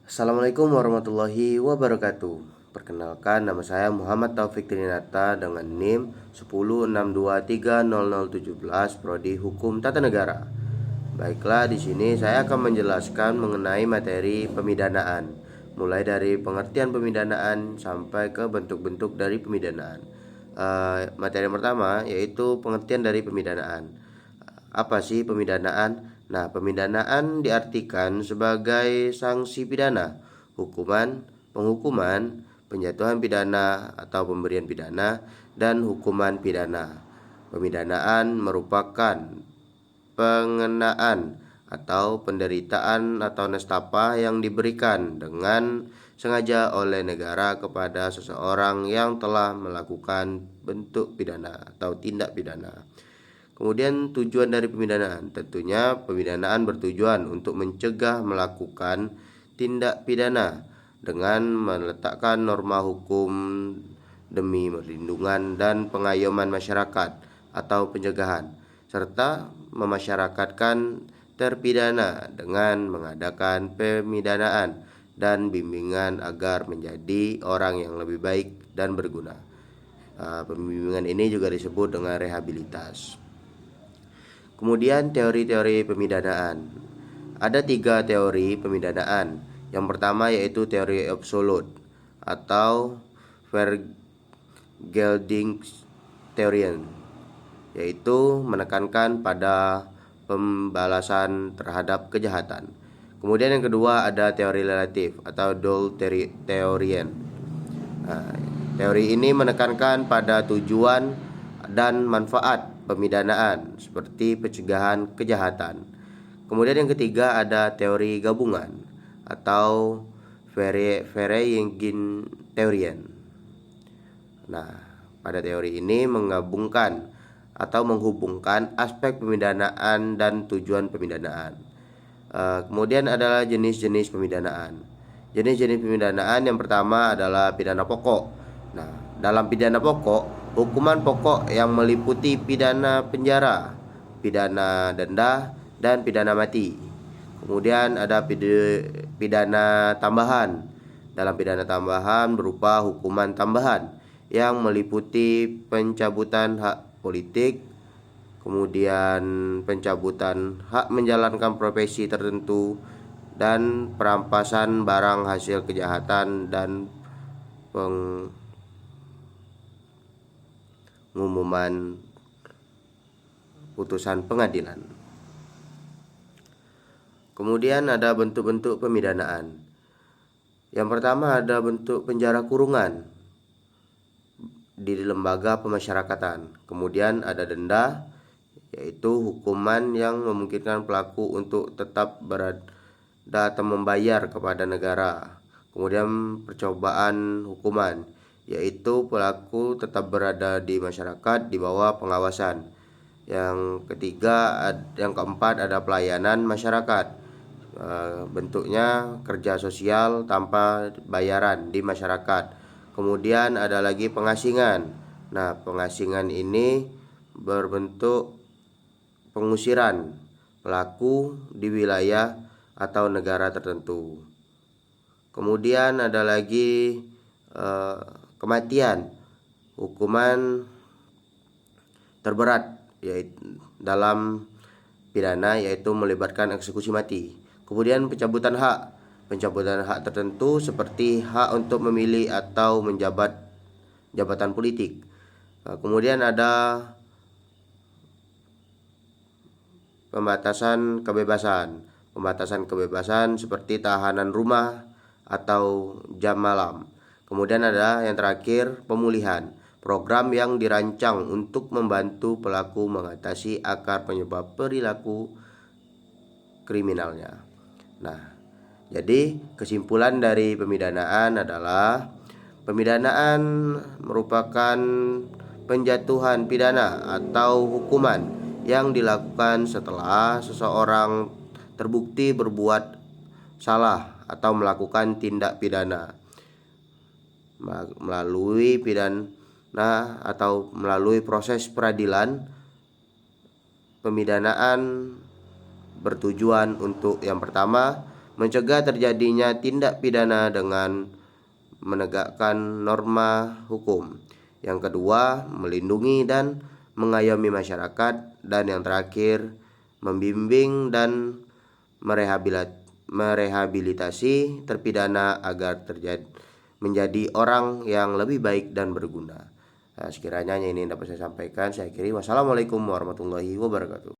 Assalamualaikum warahmatullahi wabarakatuh. Perkenalkan, nama saya Muhammad Taufik Trinata dengan NIM 106230017 Prodi Hukum Tata Negara. Baiklah, di sini saya akan menjelaskan mengenai materi pemidanaan, mulai dari pengertian pemidanaan sampai ke bentuk-bentuk dari pemidanaan. Materi pertama yaitu pengertian dari pemidanaan. Apa sih pemidanaan? Nah, pemidanaan diartikan sebagai sanksi pidana, hukuman, penghukuman, penjatuhan pidana atau pemberian pidana, dan hukuman pidana. Pemidanaan merupakan pengenaan atau penderitaan atau nestapa yang diberikan dengan sengaja oleh negara kepada seseorang yang telah melakukan bentuk pidana atau tindak pidana. Kemudian tujuan dari pemidanaan, tentunya pemidanaan bertujuan untuk mencegah melakukan tindak pidana dengan meletakkan norma hukum demi perlindungan dan pengayoman masyarakat atau pencegahan, serta memasyarakatkan terpidana dengan mengadakan pemidanaan dan bimbingan agar menjadi orang yang lebih baik dan berguna. Pembimbingan ini juga disebut dengan rehabilitas. Kemudian teori-teori pemidanaan. Ada 3 teori pemidanaan. Yang pertama yaitu teori absolut atau Vergeltungstheorien, yaitu menekankan pada pembalasan terhadap kejahatan. Kemudian yang kedua ada teori relatif atau Doel-Theorien. Teori ini menekankan pada tujuan dan manfaat pemidanaan seperti pencegahan kejahatan. Kemudian yang ketiga ada teori gabungan atau Vereenigingtheorien. Nah, pada teori ini menggabungkan atau menghubungkan aspek pemidanaan dan tujuan pemidanaan. Kemudian adalah jenis-jenis pemidanaan. Jenis-jenis pemidanaan yang pertama adalah pidana pokok. Nah, dalam pidana pokok, hukuman pokok yang meliputi pidana penjara, pidana denda, dan pidana mati. Kemudian ada pidana tambahan. Dalam pidana tambahan berupa hukuman tambahan yang meliputi pencabutan hak politik, kemudian pencabutan hak menjalankan profesi tertentu, dan perampasan barang hasil kejahatan dan pengumuman putusan pengadilan. Kemudian ada bentuk-bentuk pemidanaan. Yang pertama ada bentuk penjara kurungan di lembaga pemasyarakatan. Kemudian ada denda, yaitu hukuman yang memungkinkan pelaku untuk tetap berada atau membayar kepada negara. Kemudian percobaan hukuman, yaitu pelaku tetap berada di masyarakat di bawah pengawasan. Yang keempat ada pelayanan masyarakat. Bentuknya kerja sosial tanpa bayaran di masyarakat. Kemudian ada lagi pengasingan. Nah, pengasingan ini berbentuk pengusiran pelaku di wilayah atau negara tertentu. Kemudian ada lagi kematian, hukuman terberat yaitu dalam pidana yaitu melibatkan eksekusi mati. Kemudian pencabutan hak tertentu seperti hak untuk memilih atau menjabat jabatan politik. Kemudian ada pembatasan kebebasan seperti tahanan rumah atau jam malam. Kemudian ada yang terakhir pemulihan, program yang dirancang untuk membantu pelaku mengatasi akar penyebab perilaku kriminalnya. Nah, jadi kesimpulan dari pemidanaan adalah pemidanaan merupakan penjatuhan pidana atau hukuman yang dilakukan setelah seseorang terbukti berbuat salah atau melakukan tindak pidana melalui pidana atau melalui proses peradilan. Pemidanaan bertujuan untuk yang pertama mencegah terjadinya tindak pidana dengan menegakkan norma hukum. Yang kedua, melindungi dan mengayomi masyarakat. Dan yang terakhir, membimbing dan merehabilitasi terpidana agar menjadi orang yang lebih baik dan berguna. Nah, sekiranya ini dapat saya sampaikan, saya akhiri. Wassalamualaikum warahmatullahi wabarakatuh.